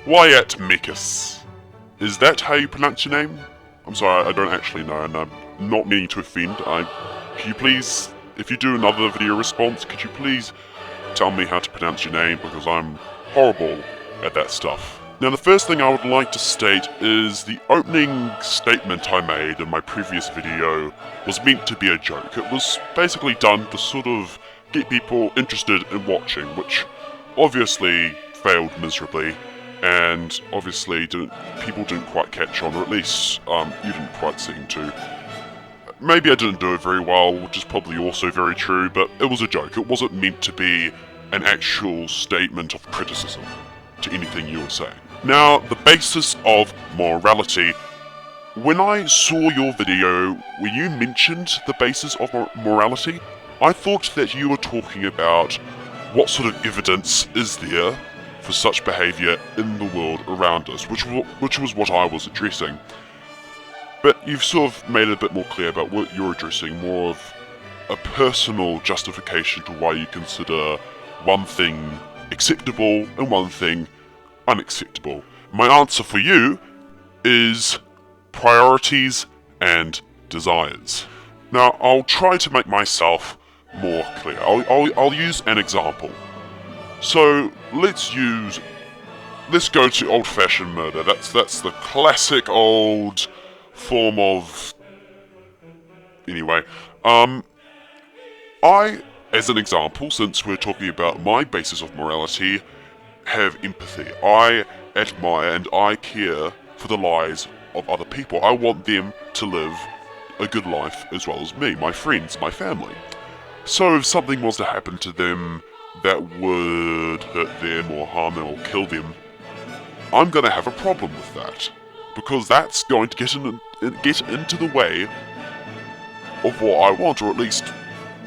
Wyatt Mekas. Is that how you pronounce your name? I'm sorry, I don't actually know, and I'm not meaning to offend. Can you please, if you do another video response, could you please tell me how to pronounce your name, because I'm horrible at that stuff. Now, the first thing I would like to state is the opening statement I made in my previous video was meant to be a joke. It was basically done to sort of get people interested in watching, which obviously failed miserably, and obviously people didn't quite catch on, or at least you didn't quite seem to. Maybe I didn't do it very well, which is probably also very true, but it was a joke. It wasn't meant to be an actual statement of criticism to anything you were saying. Now, the basis of morality. When I saw your video where you mentioned the basis of morality, I thought that you were talking about what sort of evidence is there for such behaviour in the world around us, which was what I was addressing. But you've sort of made it a bit more clear about what you're addressing, more of a personal justification to why you consider one thing acceptable and one thing unacceptable. My answer for you is priorities and desires. Now, I'll try to make myself more clear. I'll use an example. So let's go to old-fashioned murder. That's the classic old form of... Anyway, I, as an example, since we're talking about my basis of morality, have empathy. I admire and I care for the lives of other people. I want them to live a good life as well as me, my friends, my family. So if something was to happen to them that would hurt them or harm them or kill them, I'm going to have a problem with that, because that's going to get into the way of what I want, or at least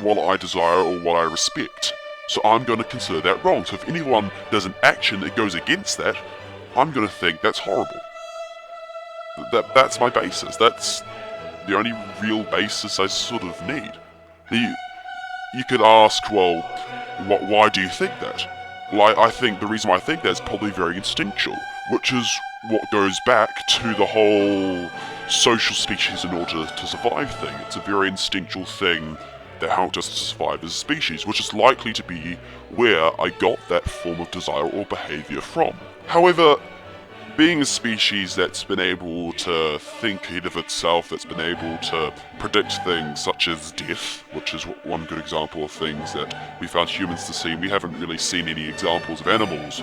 what I desire or what I respect. So I'm going to consider that wrong. So if anyone does an action that goes against that, I'm going to think that's horrible. That's my basis. That's the only real basis I sort of need. You could ask, well, why do you think that? Well, I think the reason why I think that is probably very instinctual, which is what goes back to the whole social species in order to survive thing. It's a very instinctual thing that helped us to survive as a species, which is likely to be where I got that form of desire or behaviour from. However, being a species that's been able to think ahead of itself, that's been able to predict things such as death, which is one good example of things that we found humans to see. We haven't really seen any examples of animals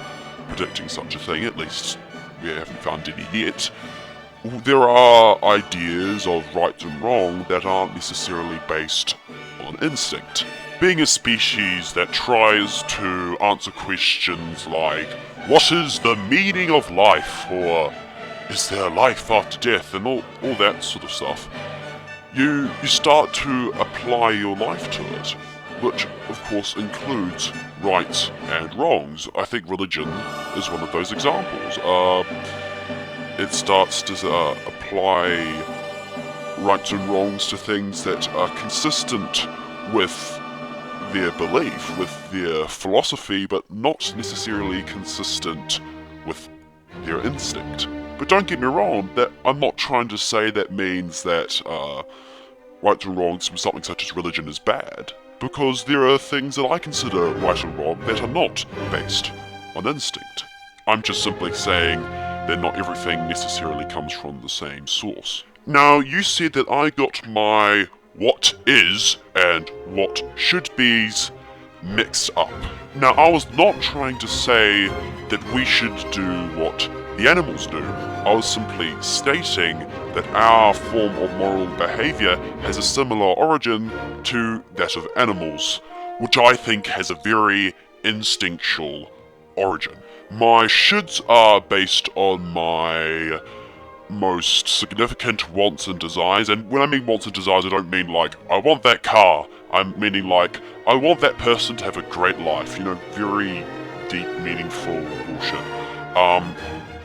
predicting such a thing, at least we haven't found any yet. There are ideas of right and wrong that aren't necessarily based on instinct. Being a species that tries to answer questions like, what is the meaning of life, or is there life after death, and all that sort of stuff, you start to apply your life to it, which of course includes rights and wrongs. I think religion is one of those examples. It starts to apply rights and wrongs to things that are consistent with their belief, with their philosophy, but not necessarily consistent with their instinct. But don't get me wrong, that I'm not trying to say that means that rights and wrongs from something such as religion is bad, because there are things that I consider right and wrong that are not based on instinct. I'm just simply saying that not everything necessarily comes from the same source. Now, you said that I got my what is and what should be's mixed up. Now, I was not trying to say that we should do what the animals do. I was simply stating that our form of moral behaviour has a similar origin to that of animals, which I think has a very instinctual origin. My shoulds are based on my most significant wants and desires, and when I mean wants and desires, I don't mean like, I want that car. I'm meaning like, I want that person to have a great life, very deep, meaningful bullshit.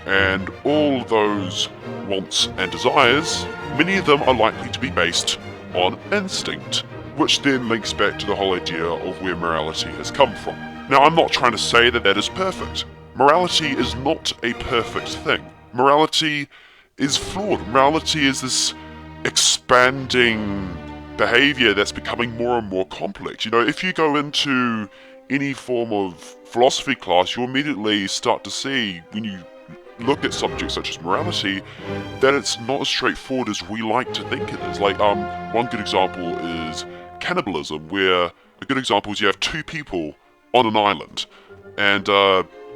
And all those wants and desires, many of them are likely to be based on instinct, which then links back to the whole idea of where morality has come from. Now, I'm not trying to say that that is perfect. morality is not a perfect thing. Morality is flawed. Morality is this expanding behavior that's becoming more and more complex. You know, if you go into any form of philosophy class, you immediately start to see, when you look at subjects such as morality, that it's not as straightforward as we like to think it is. Like, one good example is cannibalism, where a good example is you have two people on an island, and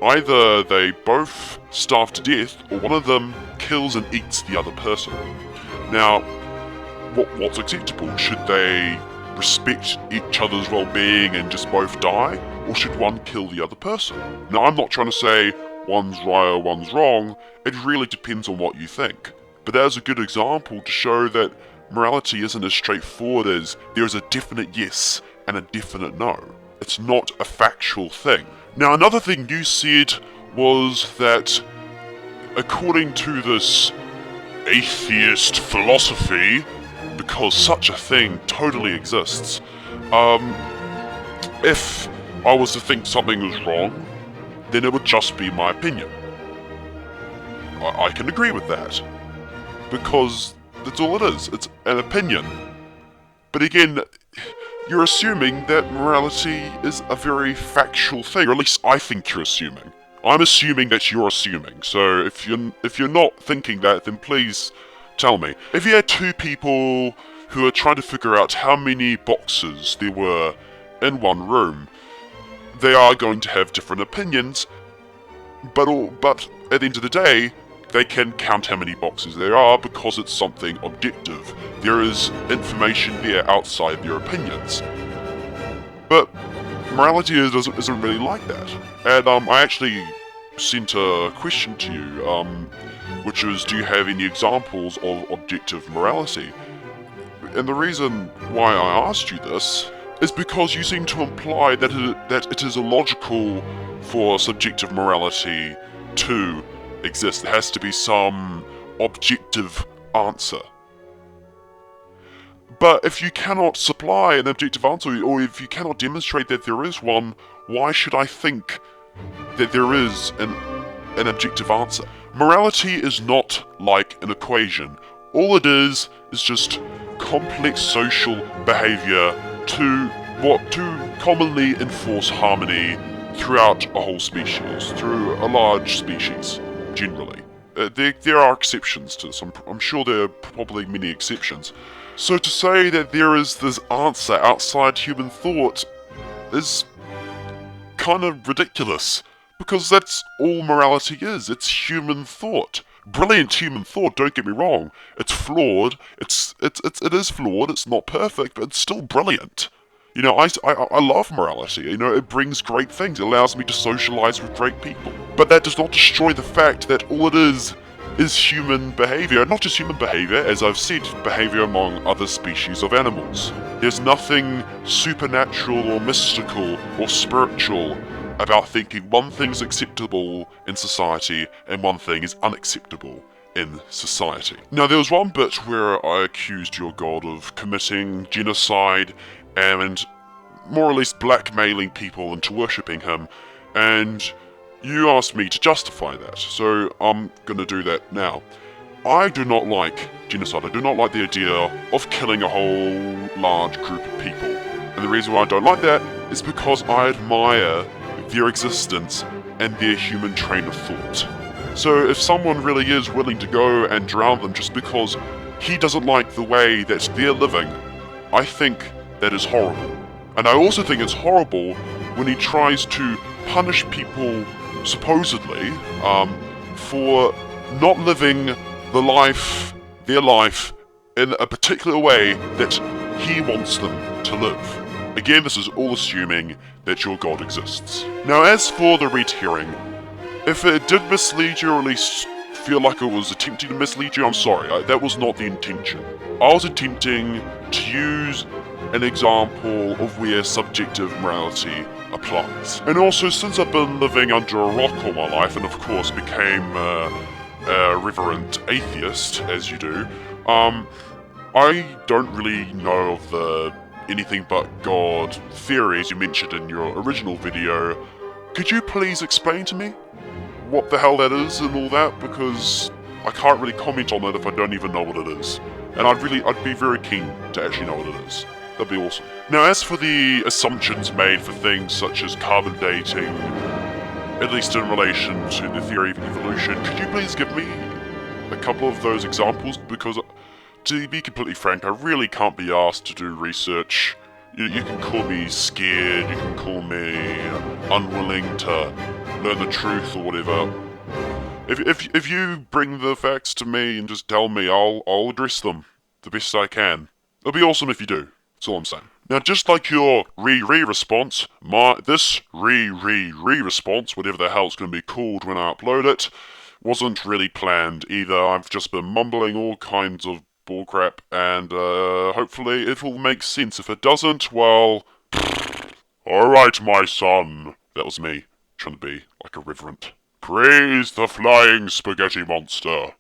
either they both starve to death, or one of them kills and eats the other person. Now, what's acceptable? Should they respect each other's well-being and just both die, or should one kill the other person? Now, I'm not trying to say one's right or one's wrong. It really depends on what you think. But that is a good example to show that morality isn't as straightforward as there is a definite yes and a definite no. It's not a factual thing. Now, another thing you said was that according to this atheist philosophy, because such a thing totally exists, if I was to think something was wrong, then it would just be my opinion. I can agree with that, because that's all it is. It's an opinion. But again, you're assuming that morality is a very factual thing, or at least I think you're assuming. I'm assuming that you're assuming, so if you're not thinking that, then please tell me. If you had two people who are trying to figure out how many boxes there were in one room, they are going to have different opinions, but at the end of the day, they can count how many boxes there are because it's something objective. There is information there outside their opinions. But morality isn't really like that. And I actually sent a question to you, which was, do you have any examples of objective morality? And the reason why I asked you this is because you seem to imply that it is illogical for subjective morality to exist. There has to be some objective answer. But if you cannot supply an objective answer, or if you cannot demonstrate that there is one, why should I think that there is an objective answer? Morality is not like an equation. All it is just complex social behavior to commonly enforce harmony throughout a whole species, through a large species, generally. There are exceptions to this. I'm sure there are probably many exceptions. So to say that there is this answer outside human thought is kind of ridiculous, because that's all morality is. It's human thought. Brilliant human thought, don't get me wrong. It's flawed. It is flawed. It's not perfect, but it's still brilliant. You know, I love morality. You know, it brings great things. It allows me to socialize with great people. But that does not destroy the fact that all it is human behavior. Not just human behavior, as I've said, behavior among other species of animals. There's nothing supernatural or mystical or spiritual about thinking one thing's acceptable in society and one thing is unacceptable in society. Now, there was one bit where I accused your god of committing genocide and more or less blackmailing people into worshipping him, and you asked me to justify that, so I'm gonna do that now. I do not like genocide. I do not like the idea of killing a whole large group of people. And the reason why I don't like that is because I admire their existence and their human train of thought. So if someone really is willing to go and drown them just because he doesn't like the way that they're living, I think that is horrible. And I also think it's horrible when he tries to punish people, supposedly, for not living their life in a particular way that he wants them to live. Again, this is all assuming that your god exists. Now, as for the red herring, if it did mislead you, or at least feel like it was attempting to mislead you, I'm sorry, that was not the intention. I was attempting to use an example of where subjective morality applies. And also, since I've been living under a rock all my life, and of course became a reverent atheist, as you do, I don't really know of the anything but God theories you mentioned in your original video. Could you please explain to me? what the hell that is and all that, because I can't really comment on it if I don't even know what it is. And I'd be very keen to actually know what it is. That'd be awesome. Now, as for the assumptions made for things such as carbon dating, at least in relation to the theory of evolution, could you please give me a couple of those examples? Because, to be completely frank, I really can't be asked to do research. You can call me scared, you can call me unwilling to learn the truth or whatever. If you bring the facts to me and just tell me, I'll address them the best I can. It'll be awesome if you do. That's all I'm saying. Now, just like your re response, this re response, whatever the hell it's going to be called when I upload it, wasn't really planned either. I've just been mumbling all kinds of bullcrap, and hopefully it'll make sense. If it doesn't, well, alright, my son. That was me, trying to be like a reverent. Praise the flying spaghetti monster.